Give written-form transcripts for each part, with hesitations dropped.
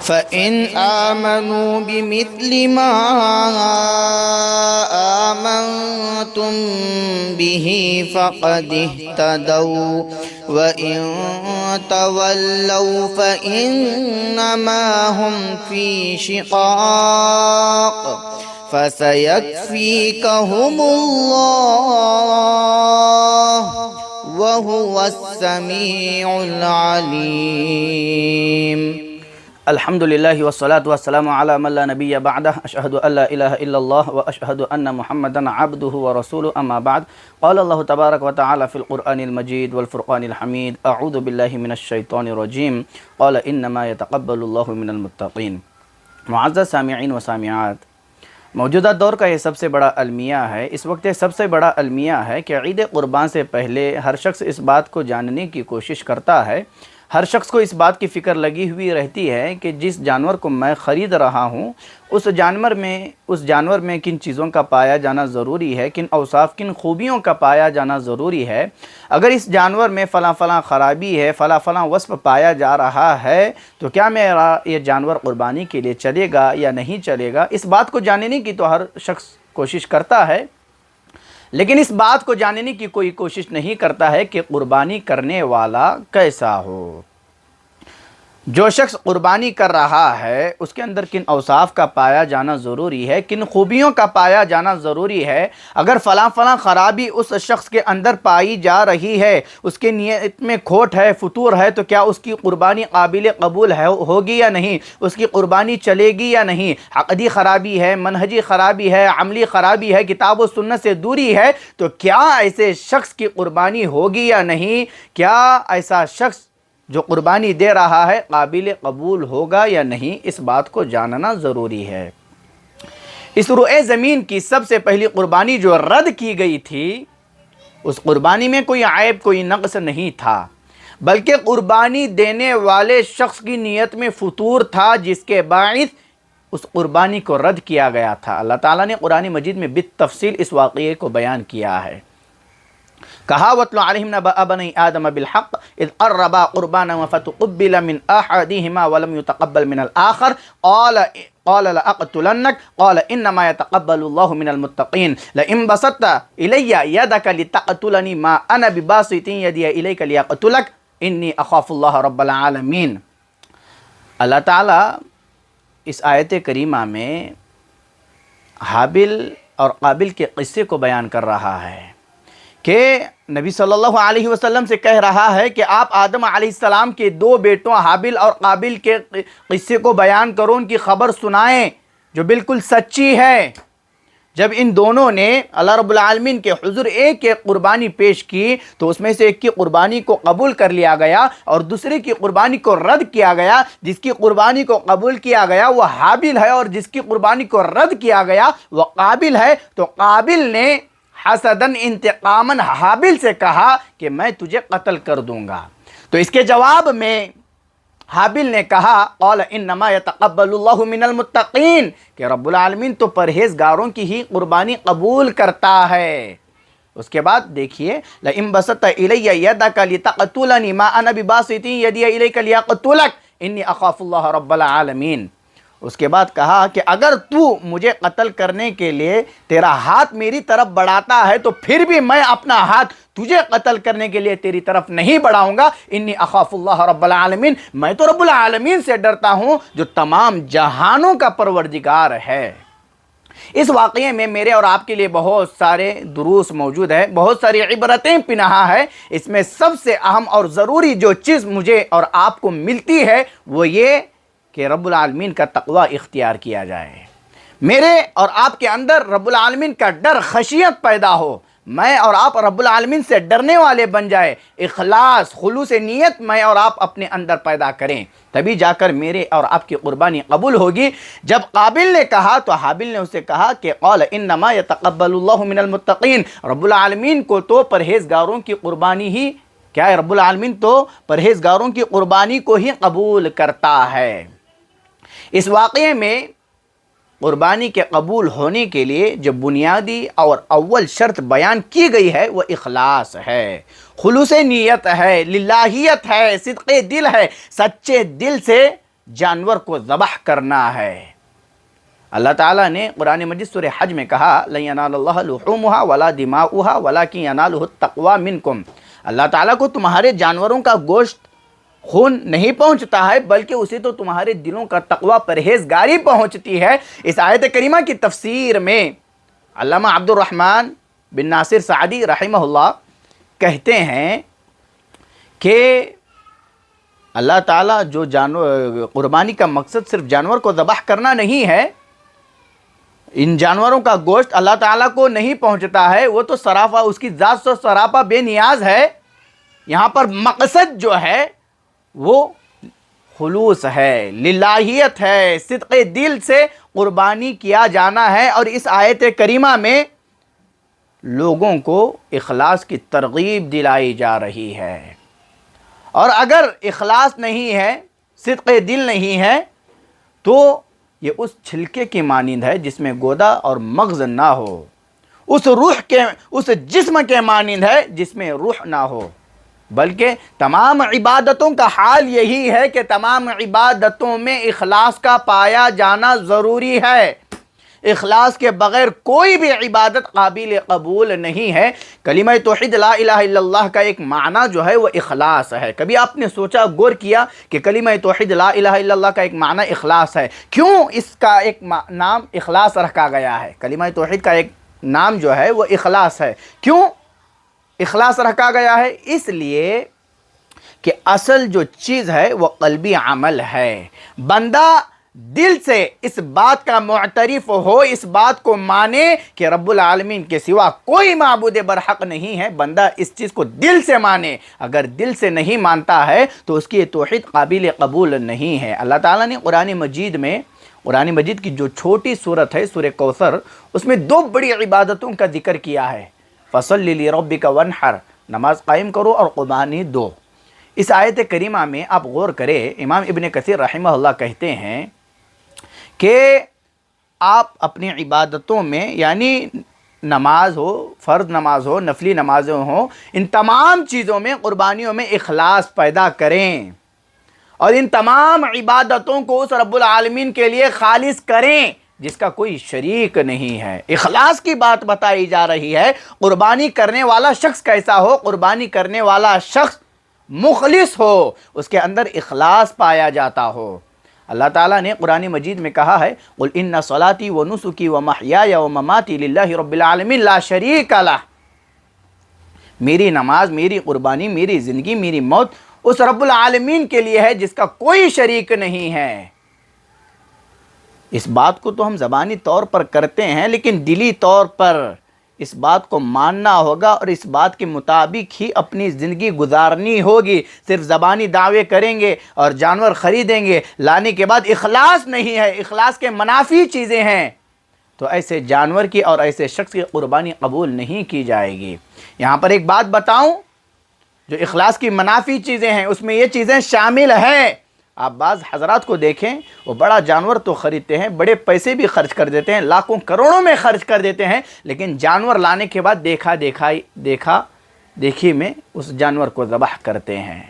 فإن آمنوا بمثل ما آمنتم به فقد اهتدوا وإن تولوا فإنما هم في شقاق فسيكفيكهم الله وهو السميع العليم. الحمد لله والصلاة والسلام على من لا نبي بعده أشهد أن لا إله إلا الله وأشهد أن محمدا عبده ورسوله أما بعد قال الله تبارك وتعالى في القرآن المجيد والفرقان الحميد أعوذ بالله من الشيطان الرجيم قال إنما يتقبل الله من المتقين. معزز سامعین و سامعات، موجودہ دور کا یہ سب سے بڑا المیہ ہے، اس وقت یہ سب سے بڑا المیہ ہے کہ عید قربان سے پہلے ہر شخص اس بات کو جاننے کی کوشش کرتا ہے، ہر شخص کو اس بات کی فکر لگی ہوئی رہتی ہے کہ جس جانور کو میں خرید رہا ہوں اس جانور میں کن چیزوں کا پایا جانا ضروری ہے، کن اوصاف کن خوبیوں کا پایا جانا ضروری ہے. اگر اس جانور میں فلاں خرابی ہے، فلاں وصف پایا جا رہا ہے تو کیا میرا یہ جانور قربانی کے لیے چلے گا یا نہیں چلے گا؟ اس بات کو جاننے کی تو ہر شخص کوشش کرتا ہے، لیکن اس بات کو جاننے کی کوئی کوشش نہیں کرتا ہے کہ قربانی کرنے والا کیسا ہو. جو شخص قربانی کر رہا ہے اس کے اندر کن اوصاف کا پایا جانا ضروری ہے، کن خوبیوں کا پایا جانا ضروری ہے. اگر فلاں خرابی اس شخص کے اندر پائی جا رہی ہے، اس کے نیت میں کھوٹ ہے، فتور ہے، تو کیا اس کی قربانی قابل قبول ہوگی یا نہیں؟ اس کی قربانی چلے گی یا نہیں؟ عقدی خرابی ہے، منہجی خرابی ہے، عملی خرابی ہے، کتاب و سنت سے دوری ہے، تو کیا ایسے شخص کی قربانی ہوگی یا نہیں؟ کیا ایسا شخص جو قربانی دے رہا ہے قابل قبول ہوگا یا نہیں؟ اس بات کو جاننا ضروری ہے. اس روئے زمین کی سب سے پہلی قربانی جو رد کی گئی تھی، اس قربانی میں کوئی عیب، کوئی نقص نہیں تھا، بلکہ قربانی دینے والے شخص کی نیت میں فتور تھا، جس کے باعث اس قربانی کو رد کیا گیا تھا. اللہ تعالیٰ نے قرآن مجید میں بالتفصیل اس واقعے کو بیان کیا ہے. کہا وَاتْلُ عَلَيْهِمْ نَبَأَ بَنِي آدَمَ بِالْحَقِّ إِذْ قَرَّبَا قُرْبَانًا فَتُقُبِّلَ مِنْ أَحَدِهِمَا وَلَمْ يُتَقَبَّلْ مِنَ الْآخَرِ قَالَ لَأَقْتُلَنَّكَ قَالَ إِنَّمَا يَتَقَبَّلُ اللَّهُ مِنَ الْمُتَّقِينَ لَئِنْ بَسَطْتَ إِلَيَّ يَدَكَ لِتَقْتُلَنِي مَا أَنَا بِبَاسِطٍ يَدِيَ إِلَيْكَ لِأَقْتُلَكَ إِنِّي أَخَافُ اللَّهَ رَبَّ الْعَالَمِينَ. اللہ تعالیٰ اس آیت کریمہ میں حابل اور قابل کے قصے کو بیان کر رہا ہے کہ نبی صلی اللہ علیہ وسلم سے کہہ رہا ہے کہ آپ آدم علیہ السلام کے دو بیٹوں حابل اور قابل کے قصے کو بیان کرو، ان کی خبر سنائیں جو بالکل سچی ہے. جب ان دونوں نے اللہ رب العالمین کے حضور ایک قربانی پیش کی تو اس میں سے ایک کی قربانی کو قبول کر لیا گیا اور دوسرے کی قربانی کو رد کیا گیا. جس کی قربانی کو قبول کیا گیا وہ حابل ہے اور جس کی قربانی کو رد کیا گیا وہ قابل ہے. تو قابل نے حسدن انتقامن حابل سے کہا کہ میں تجھے قتل کر دوں گا. تو اس کے جواب میں حابل نے کہا قال انما يتقبل الله من المتقین، کہ رب العالمین تو پرہیزگاروں کی ہی قربانی قبول کرتا ہے. اس کے بعد دیکھیے لئن بسطت الی یدک لتقتلنی ما انا بباسط یدی الیک لیقتلک انی اخاف اللہ رب العالمین. اس کے بعد کہا کہ اگر تو مجھے قتل کرنے کے لیے تیرا ہاتھ میری طرف بڑھاتا ہے تو پھر بھی میں اپنا ہاتھ تجھے قتل کرنے کے لیے تیری طرف نہیں بڑھاؤں گا. انی اخاف اللہ رب العالمین، میں تو رب العالمین سے ڈرتا ہوں جو تمام جہانوں کا پروردگار ہے. اس واقعے میں میرے اور آپ کے لیے بہت سارے دروس موجود ہیں، بہت ساری عبرتیں پنہا ہے. اس میں سب سے اہم اور ضروری جو چیز مجھے اور آپ کو ملتی ہے وہ یہ کہ رب العالمین کا تقوی اختیار کیا جائے. میرے اور آپ کے اندر رب العالمین کا ڈر، خشیت پیدا ہو، میں اور آپ رب العالمین سے ڈرنے والے بن جائے. اخلاص، خلوص نیت میں اور آپ اپنے اندر پیدا کریں، تبھی جا کر میرے اور آپ کی قربانی قبول ہوگی. جب قابل نے کہا تو حابل نے اسے کہا کہ قال انما يتقبل اللہ من المتقین، رب العالمین کو تو پرہیزگاروں کی قربانی ہی کیا ہے، رب العالمین تو پرہیزگاروں کی قربانی کو ہی قبول کرتا ہے. اس واقعے میں قربانی کے قبول ہونے کے لیے جو بنیادی اور اول شرط بیان کی گئی ہے وہ اخلاص ہے، خلوص نیت ہے، للہیت ہے، صدق دل ہے. سچے دل سے جانور کو ذبح کرنا ہے۔ اللہ تعالیٰ نے قرآن مجید سورہ حج میں کہا لَن يَنَالَ اللَّهَ لُحُومُهَا وَلَا دِمَاؤُهَا وَلَكِنْ يَنَالُهُ التَّقْوَى مِنْكُمْ۔ اللہ تعالیٰ کو تمہارے جانوروں کا گوشت خون نہیں پہنچتا ہے، بلکہ اسے تو تمہارے دلوں کا تقوی پرہیزگاری پہنچتی ہے۔ اس آیت کریمہ کی تفسیر میں علامہ عبد الرحمن بن ناصر سعدی رحمہ اللہ کہتے ہیں کہ اللہ تعالیٰ جو قربانی کا مقصد صرف جانور کو ذبح کرنا نہیں ہے، ان جانوروں کا گوشت اللہ تعالیٰ کو نہیں پہنچتا ہے، وہ تو سراپا اس کی ذات سے سراپا بے نیاز ہے۔ یہاں پر مقصد جو ہے وہ خلوص ہے، للہیت ہے، صدق دل سے قربانی کیا جانا ہے۔ اور اس آیت کریمہ میں لوگوں کو اخلاص کی ترغیب دلائی جا رہی ہے، اور اگر اخلاص نہیں ہے، صدق دل نہیں ہے، تو یہ اس چھلکے کی مانند ہے جس میں گودا اور مغز نہ ہو، اس جسم کے مانند ہے جس میں روح نہ ہو۔ بلکہ تمام عبادتوں کا حال یہی ہے کہ تمام عبادتوں میں اخلاص کا پایا جانا ضروری ہے۔ اخلاص کے بغیر کوئی بھی عبادت قابل قبول نہیں ہے۔ کلمہ توحید لا الہ الا اللہ کا ایک معنی جو ہے وہ اخلاص ہے۔ کبھی آپ نے سوچا، غور کیا کہ کلمہ توحید لا الہ الا اللہ کا ایک معنی اخلاص ہے؟ کیوں اس کا ایک نام اخلاص رکھا گیا ہے؟ کلمہ توحید کا ایک نام جو ہے وہ اخلاص ہے۔ کیوں اخلاص رکھا گیا ہے؟ اس لیے کہ اصل جو چیز ہے وہ قلبی عمل ہے۔ بندہ دل سے اس بات کا معترف ہو، اس بات کو مانے کہ رب العالمین کے سوا کوئی معبود برحق نہیں ہے، بندہ اس چیز کو دل سے مانے۔ اگر دل سے نہیں مانتا ہے تو اس کی توحید قابل قبول نہیں ہے۔ اللہ تعالیٰ نے قرآن مجید کی جو چھوٹی سورت ہے سورہ کوثر، اس میں دو بڑی عبادتوں کا ذکر کیا ہے۔ فَصَلِّ لِرَبِّكَ وَانْحَرْ، نماز قائم کرو اور قربانی دو۔ اس آیت کریمہ میں آپ غور کریں، امام ابن کثیر رحمہ اللہ کہتے ہیں کہ آپ اپنی عبادتوں میں، یعنی نماز ہو، فرض نماز ہو، نفلی نمازیں ہوں، ان تمام چیزوں میں، قربانیوں میں اخلاص پیدا کریں، اور ان تمام عبادتوں کو اس رب العالمین کے لیے خالص کریں جس کا کوئی شریک نہیں ہے۔ اخلاص کی بات بتائی جا رہی ہے۔ قربانی کرنے والا شخص کیسا ہو؟ قربانی کرنے والا شخص مخلص ہو، اس کے اندر اخلاص پایا جاتا ہو۔ اللہ تعالیٰ نے قرآن مجید میں کہا ہے قُلْ إِنَّ صَلَاتِي وَنُسُكِي وَمَحْيَايَ وَمَمَاتِي لِلَّهِ رَبِّ الْعَالَمِينَ لَا شَرِيكَ لَهُ، میری نماز، میری قربانی، میری زندگی، میری موت اس رب العالمین کے لیے ہے جس کا کوئی شریک نہیں ہے۔ اس بات کو تو ہم زبانی طور پر کرتے ہیں، لیکن دلی طور پر اس بات کو ماننا ہوگا اور اس بات کے مطابق ہی اپنی زندگی گزارنی ہوگی۔ صرف زبانی دعوے کریں گے اور جانور خریدیں گے، لانے کے بعد اخلاص نہیں ہے، اخلاص کے منافی چیزیں ہیں، تو ایسے جانور کی اور ایسے شخص کی قربانی قبول نہیں کی جائے گی۔ یہاں پر ایک بات بتاؤں، جو اخلاص کی منافی چیزیں ہیں اس میں یہ چیزیں شامل ہیں۔ آپ بعض حضرات کو دیکھیں، وہ بڑا جانور تو خریدتے ہیں، بڑے پیسے بھی خرچ کر دیتے ہیں، لاکھوں کروڑوں میں خرچ کر دیتے ہیں، لیکن جانور لانے کے بعد دیکھا دیکھی میں اس جانور کو ذبح کرتے ہیں۔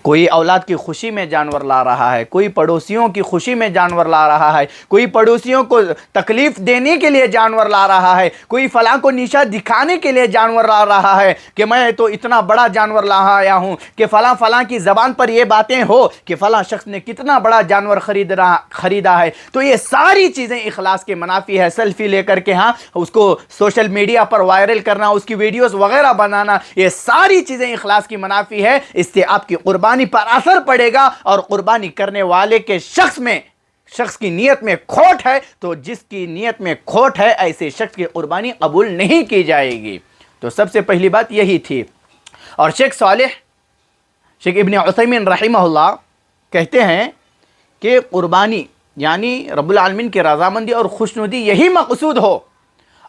کوئی اولاد کی خوشی میں جانور لا رہا ہے، کوئی پڑوسیوں کی خوشی میں جانور لا رہا ہے، کوئی پڑوسیوں کو تکلیف دینے کے لیے جانور لا رہا ہے، کوئی فلاں کو نیچا دکھانے کے لیے جانور لا رہا ہے کہ میں تو اتنا بڑا جانور لا آیا ہوں، کہ فلاں کی زبان پر یہ باتیں ہو کہ فلاں شخص نے کتنا بڑا جانور خریدا ہے۔ تو یہ ساری چیزیں اخلاص کے منافی ہے۔ سیلفی لے کر کے اس کو سوشل میڈیا پر وائرل کرنا، اس کی ویڈیوز وغیرہ بنانا، یہ ساری چیزیں اخلاص کی منافی ہے۔ اس سے آپ کی قربانی پر اثر پڑے گا، اور قربانی کرنے والے کے شخص کی نیت میں کھوٹ ہے، تو جس کی نیت میں کھوٹ ہے ایسے شخص کی قربانی قبول نہیں کی جائے گی۔ تو سب سے پہلی بات یہی تھی۔ اور شیخ ابن عثیمین رحمہ اللہ کہتے ہیں کہ قربانی یعنی رب العالمین کی رضامندی اور خوشنودی یہی مقصود ہو،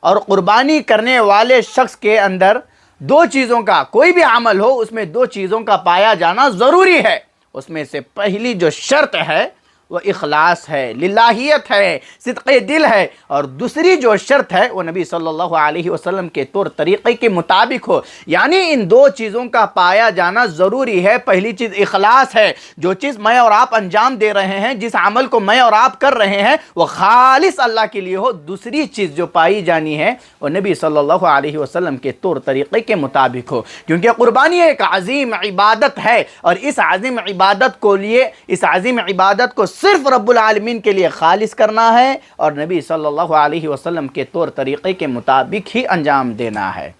اور قربانی کرنے والے شخص کے اندر دو چیزوں کا کوئی بھی عمل ہو، اس میں دو چیزوں کا پایا جانا ضروری ہے۔ اس میں سے پہلی جو شرط ہے وہ اخلاص ہے، للہیت ہے، صدق دل ہے، اور دوسری جو شرط ہے وہ نبی صلی اللہ علیہ وسلم کے طور طریقے کے مطابق ہو، یعنی ان دو چیزوں کا پایا جانا ضروری ہے۔ پہلی چیز اخلاص ہے، جو چیز میں اور آپ انجام دے رہے ہیں، جس عمل کو میں اور آپ کر رہے ہیں وہ خالص اللہ کے لیے ہو۔ دوسری چیز جو پائی جانی ہے وہ نبی صلی اللہ علیہ وسلم کے طور طریقے کے مطابق ہو، کیونکہ قربانی ایک عظیم عبادت ہے، اور اس عظیم عبادت کو صرف رب العالمین کے لیے خالص کرنا ہے، اور نبی صلی اللہ علیہ وسلم کے طور طریقے کے مطابق ہی انجام دینا ہے۔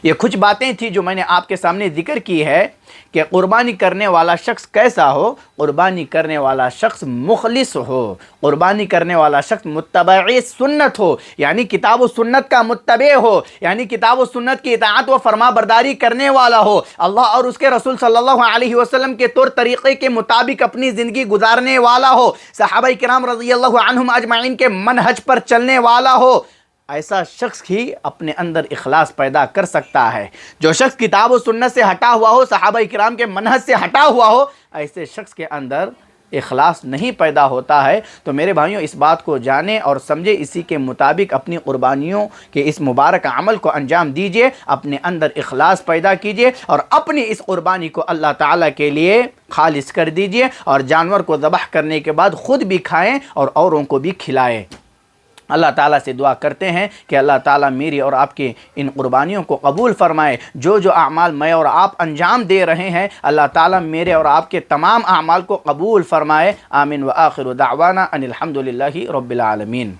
یہ کچھ باتیں تھیں جو میں نے آپ کے سامنے ذکر کی ہے کہ قربانی کرنے والا شخص کیسا ہو۔ قربانی کرنے والا شخص مخلص ہو، قربانی کرنے والا شخص متبع سنت ہو، یعنی کتاب و سنت کا متبع ہو، یعنی کتاب و سنت کی اطاعت و فرما برداری کرنے والا ہو، اللہ اور اس کے رسول صلی اللہ علیہ وسلم کے طور طریقے کے مطابق اپنی زندگی گزارنے والا ہو، صحابہ کرام رضی اللہ عنہم اجمعین کے منہج پر چلنے والا ہو۔ ایسا شخص ہی اپنے اندر اخلاص پیدا کر سکتا ہے۔ جو شخص کتاب و سنت سے ہٹا ہوا ہو، صحابہ کرام کے منہج سے ہٹا ہوا ہو، ایسے شخص کے اندر اخلاص نہیں پیدا ہوتا ہے۔ تو میرے بھائیوں، اس بات کو جانیں اور سمجھیں، اسی کے مطابق اپنی قربانیوں کے اس مبارک عمل کو انجام دیجئے، اپنے اندر اخلاص پیدا کیجئے، اور اپنی اس قربانی کو اللہ تعالیٰ کے لیے خالص کر دیجئے، اور جانور کو ذبح کرنے کے بعد خود بھی کھائیں اور اوروں کو بھی کھلائیں۔ اللہ تعالیٰ سے دعا کرتے ہیں کہ اللہ تعالیٰ میری اور آپ کی ان قربانیوں کو قبول فرمائے۔ جو اعمال میں اور آپ انجام دے رہے ہیں، اللہ تعالیٰ میرے اور آپ کے تمام اعمال کو قبول فرمائے۔ آمین۔ وآخر دعوانا ان الحمد للہ رب العالمین۔